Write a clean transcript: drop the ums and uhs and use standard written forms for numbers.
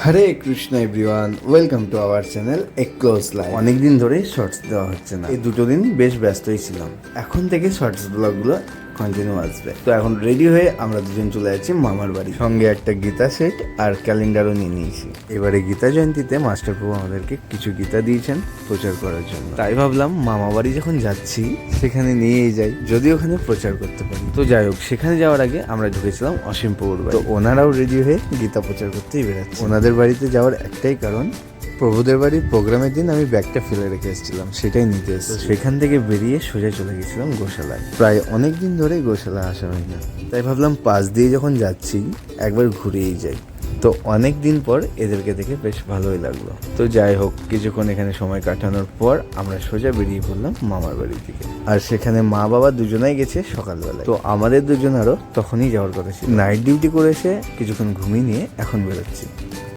Hare Krishna everyone, welcome to our channel a close life. অনেকদিন ধরে shorts দেওয়া হচ্ছে না, এই দুটো দিন বেশ ব্যস্তই ছিলাম। এখন থেকে শর্টস ব্লগগুলো কন্টিনিউ আসবে। তো এখন রেডি হয়ে আমরা দুজন চলে যাচ্ছি মামার বাড়ি, সঙ্গে একটা গীতা সেট আর ক্যালেন্ডারও নিয়ে নিয়েছি। এবারে গীতা জয়ন্তীতে মাস্টারবাবু আমাদেরকে কিছু গীতা দিয়েছেন প্রচার করার জন্য, তাই ভাবলাম মামা বাড়ি যখন যাচ্ছি সেখানে নিয়েই যাই, যদি ওখানে প্রচার করতে পারি। তো যাই হোক, সেখানে যাওয়ার আগে আমরা ঢুকেছিলাম অসীমপুর বাড়ি। তো ওনারাও রেডি হয়ে গীতা প্রচার করতেই বেরোচ্ছে। ওনাদের বাড়িতে যাওয়ার একটাই কারণ, প্রভুদের বাড়ির প্রোগ্রামের দিন আমি ব্যাগটা ফেলে রেখে এসেছিলাম, সেটাই নিতে এসেছি। সেখান থেকে বেরিয়ে সোজা চলে গেছিলাম গোশালায়। প্রায় অনেক দিন ধরে গোশালা আসা হয় না, তাই ভাবলাম পাশ দিয়ে যখন যাচ্ছি একবার ঘুরেই যাই। তো অনেক দিন পর এদেরকে দেখে বেশ ভালোই লাগলো। তো যাই হোক, কিছুক্ষণ এখানে সময় কাটানোর পর আমরা সোজা বেরিয়ে পড়লাম মামার বাড়ির দিকে। আর সেখানে মা বাবা দুজনাই গেছে সকালবেলায়। তো আমাদের দুজনেরও তখনই যাওয়ার কথা ছিল। নাইট ডিউটি করে এসে কিছুক্ষণ ঘুমিয়ে নিয়ে এখন বেরোচ্ছি।